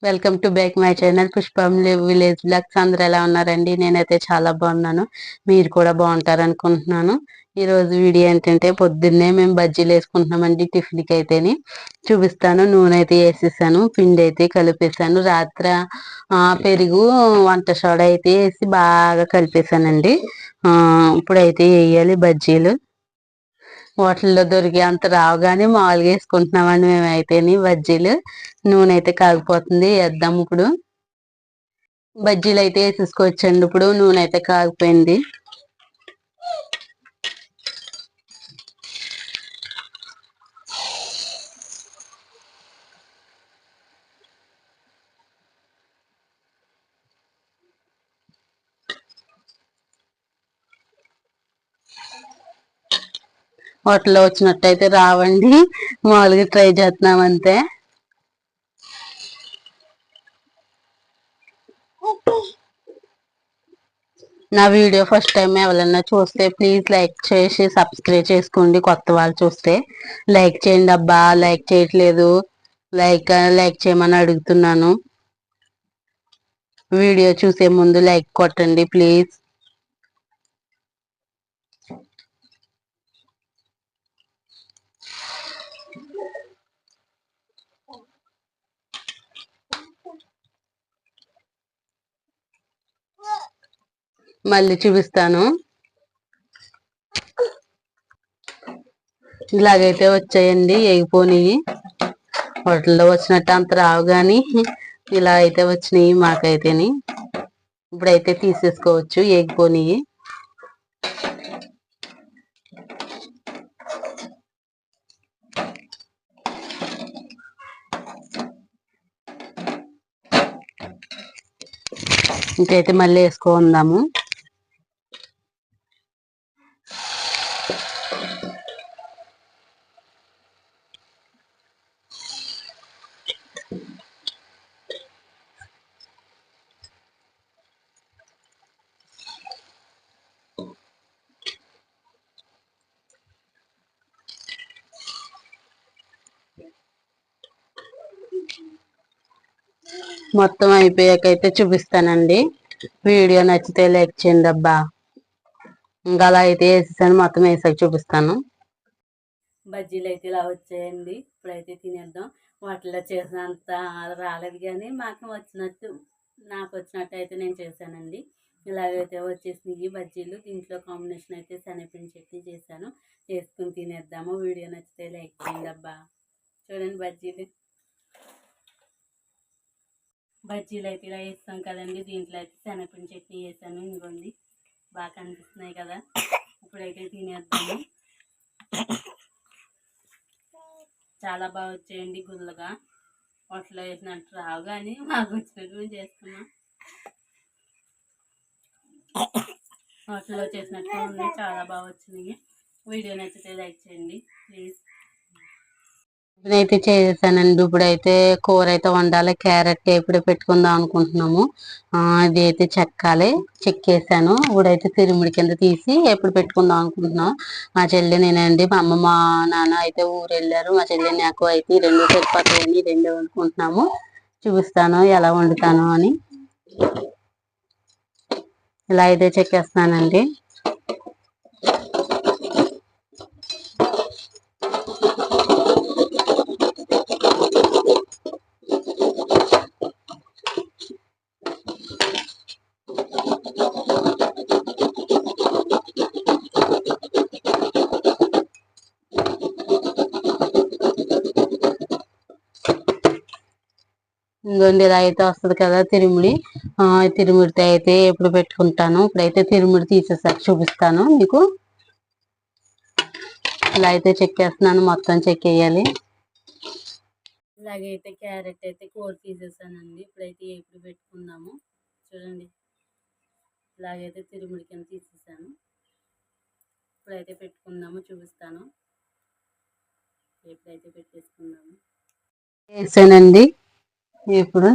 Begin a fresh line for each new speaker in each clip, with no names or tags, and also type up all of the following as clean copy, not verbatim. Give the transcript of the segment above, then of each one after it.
Welcome to back my channel పుష్పం village vlogs. అందరు ఎలా ఉన్నారండి? నేనైతే చాలా బాగున్నాను. మీరు కూడా బాగుంటారు అనుకుంటున్నాను. ఈ రోజు వీడియో ఏంటంటే పొద్దున్నే మేము బజ్జీలు వేసుకుంటున్నామండి. టిఫిన్కి అయితేని చూపిస్తాను. నూనె అయితే వేసేసాను, పిండి అయితే కలిపేసాను. రాత్రి పెరుగు వంట సోడా అయితే వేసి బాగా కలిపేసానండి. ఇప్పుడైతే వేయాలి బజ్జీలు. హోటల్లో దొరికి అంత రావు కానీ మామూలుగా వేసుకుంటున్నామండి మేమైతేని బజ్జీలు. నూనె అయితే కాగిపోతుంది, వేద్దాం ఇప్పుడు. బజ్జీలు అయితే వేసేసుకోవచ్చండి. ఇప్పుడు నూనె అయితే కాగిపోయింది. హోటల్లో వచ్చినట్టయితే రావండి, మామూలుగా ట్రై చేస్తున్నాం అంతే. నా వీడియో ఫస్ట్ టైం ఎవరైనా చూస్తే ప్లీజ్ లైక్ చేసి సబ్స్క్రైబ్ చేసుకోండి. కొత్త వాళ్ళు చూస్తే లైక్ చేయండి. అబ్బా లైక్ చేయట్లేదు, లైక్ చేయమని అడుగుతున్నాను. వీడియో చూసే ముందు లైక్ కొట్టండి ప్లీజ్. మళ్ళీ చూపిస్తాను. ఇలాగైతే వచ్చాయండి, ఎగిపోనివి. హోటల్లో వచ్చినట్టు అంత రావు కానీ ఇలా అయితే వచ్చినాయి మాకైతేని. ఇప్పుడైతే తీసేసుకోవచ్చు ఎగిపోనివి. ఇంకైతే మళ్ళీ వేసుకుందాము. మొత్తం అయిపోయాకైతే చూపిస్తానండి. వీడియో నచ్చితే లైక్ చేయండి. అబ్బా ఇంకా అలా అయితే వేసేసాను, మొత్తం వేసాక చూపిస్తాను. బజ్జీలు అయితే ఇలా వచ్చాయండి. ఇప్పుడైతే తినేద్దాం. వాటిలో చేసినంత రాలేదు కానీ నాకు వచ్చినట్టు అయితే నేను చేశానండి. ఇలాగైతే వచ్చేసినాయి బజ్జీలు. దీంట్లో కాంబినేషన్ అయితే శనగపిండి చట్నీ చేశాను. చేసుకుని తినేద్దాము. వీడియో నచ్చితే లైక్ చేయండి. అబ్బా చూడండి బజ్జీలు అయితే ఇలా వేస్తాం కదండి. దీంట్లో అయితే శనగపిండి చట్నీ వేసాను. ఇంకోండి బాగా కనిపిస్తున్నాయి కదా. ఇప్పుడైతే తినేద్దాము. చాలా బాగా వచ్చాయండి గుల్లగా. వాటిలో వేసినట్టు రావు కానీ మాకు వచ్చినట్టు మేము చేస్తున్నాం. వాటిలో చేసినట్టు ఉన్నాయి, చాలా బాగా వచ్చినాయి. వీడియో నచ్చితే లైక్ చేయండి ప్లీజ్. ఇప్పుడైతే చేసానండి. ఇప్పుడైతే కూర అయితే వండాలి. క్యారెట్ ఇప్పుడు పెట్టుకుందాం అనుకుంటున్నాము. అది అయితే చెక్కేసాను. ఇప్పుడైతే తిరుముడి కింద తీసి ఎప్పుడు పెట్టుకుందాం అనుకుంటున్నాం. మా చెల్లి నేనండి. మా అమ్మ మా నాన్న అయితే ఊరు వెళ్ళారు. మా చెల్లి నాకు అయితే రెండు సరిపోతాయని రెండు వండుకుంటున్నాము. చూపిస్తాను ఎలా వండుతాను అని. ఇలా అయితే చెక్కేస్తానండి. ఇంకొండి ఇలా అయితే వస్తుంది కదా తిరుముడి. తిరుముడితో అయితే ఎప్పుడు పెట్టుకుంటాను. ఇప్పుడైతే తిరుముడి తీసేసాక చూపిస్తాను మీకు. ఇలా అయితే చెక్కేస్తున్నాను, మొత్తం చెక్కేయాలి. ఇలాగైతే క్యారెట్ అయితే కూర తీసేసానండి. ఇప్పుడైతే ఎప్పుడు పెట్టుకుందాము చూడండి. ఇలాగైతే తిరుముడి కింద తీసేసాను. ఇప్పుడైతే పెట్టుకుందాము, చూపిస్తాను. ఎప్పుడైతే పెట్టేసుకుందాము వేసానండి. ఇప్పుడు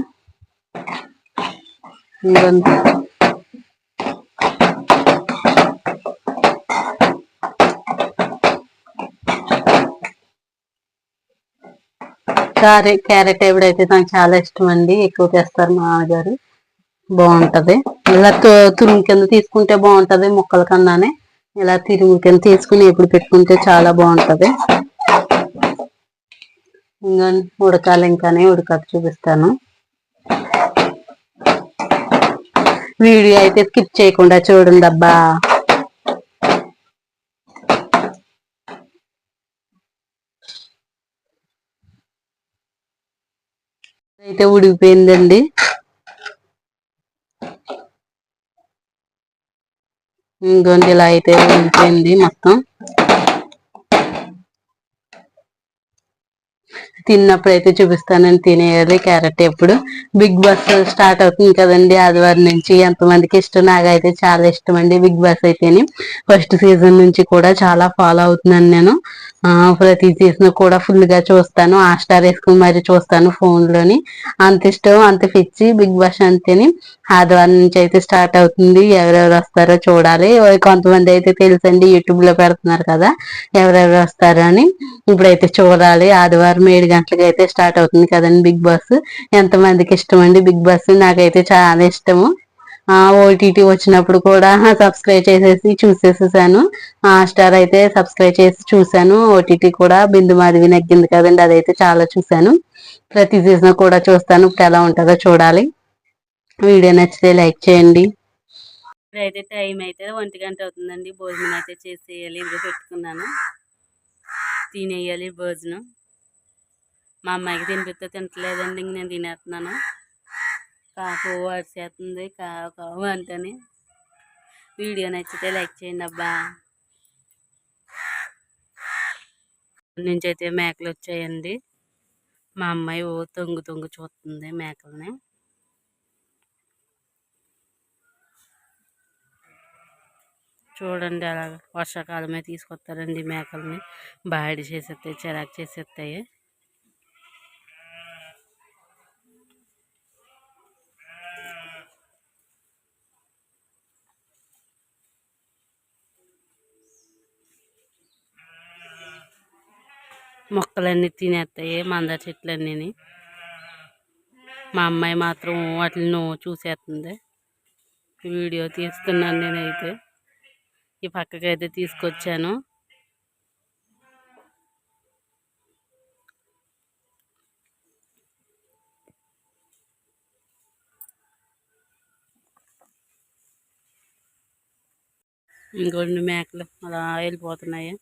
క్యారెట్ ఎప్పుడైతే నాకు చాలా ఇష్టం అండి, ఎక్కువ తెస్తారు మా నాన్నగారు. బాగుంటది. ఇలా తురుము కింద తీసుకుంటే బాగుంటది, ముక్కల కన్నానే ఇలా తిరుగు కింద తీసుకుని ఎప్పుడు పెట్టుకుంటే చాలా బాగుంటది. ఇంకా ఉడకాలి, ఇంకానే ఉడకాక చూపిస్తాను. వీడియో అయితే స్కిప్ చేయకుండా చూడండి అబ్బా. అయితే ఉడికిపోయిందండి. ఇంకోండి ఇలా అయితే ఉడికిపోయింది మొత్తం. తిన్నప్పుడు అయితే చూపిస్తానని తినేయాలి. క్యారెట్ ఎప్పుడు బిగ్ బాస్ స్టార్ట్ అవుతుంది కదండి ఆదివారం నుంచి. ఎంతమందికి ఇష్టం, నాకైతే చాలా ఇష్టం అండి బిగ్ బాస్ అయితేని. ఫస్ట్ సీజన్ నుంచి కూడా చాలా ఫాలో అవుతున్నాను నేను. ప్రతి సీజన్ కూడా ఫుల్ గా చూస్తాను. స్టార్ వేసుకుని మరి చూస్తాను ఫోన్ లోని. అంత ఇష్టం, అంత పిచ్చి బిగ్ బాస్ అంతేని. ఆదివారం నుంచి అయితే స్టార్ట్ అవుతుంది. ఎవరెవరు వస్తారో చూడాలి. కొంతమంది అయితే తెలుసండి, యూట్యూబ్ లో పెడుతున్నారు కదా ఎవరెవరు వస్తారో అని. ఇప్పుడైతే చూడాలి. ఆదివారం 7 గంటలకు అయితే స్టార్ట్ అవుతుంది కదండి బిగ్ బాస్. ఎంత మందికి ఇష్టం అండి బిగ్ బాస్? నాకైతే చాలా ఇష్టము. ఓటీటీ వచ్చినప్పుడు కూడా సబ్స్క్రైబ్ చేసేసి చూసేసేసాను. స్టార్ అయితే సబ్స్క్రైబ్ చేసి చూసాను. ఓటీటీ కూడా బిందు మాధవి నెగ్గింది కదండి, అదైతే చాలా చూసాను. ప్రతి సీజన్ కూడా చూస్తాను. ఇప్పుడు ఎలా ఉంటుందో చూడాలి. వీడియో నచ్చితే లైక్ చేయండి. ఇప్పుడైతే టైం అయితే 1 గంట అవుతుందండి. భోజనం అయితే చేసేయాలి. ఇదిగో పెట్టుకున్నాను, తినేయాలి భోజనం. మా అమ్మాయికి తినిపిస్తే తింటలేదండి, ఇంక నేను తినేస్తున్నాను. కాకు అరిసేస్తుంది కావు కావు అంటని. వీడియో నచ్చితే లైక్ చేయండి అబ్బా. నుంచి అయితే మేకలు వచ్చాయండి. మా అమ్మాయి తొంగు తొంగు చూస్తుంది మేకల్ని. చూడండి, అలా వర్షాకాలమే తీసుకొస్తారండి మేకల్ని. బాడి చేసేస్తాయి, చిరాకు చేసేస్తాయి. మొక్కలన్నీ తినేస్తాయి, మందార చెట్లన్నీ. మా అమ్మాయి మాత్రం వాటిని చూసేస్తుంది. వీడియో తీస్తున్నాను నేనైతే. ఈ పక్కకైతే తీసుకొచ్చాను. ఇంకొన్ని మేకలు అలా వెళ్ళిపోతున్నాయి.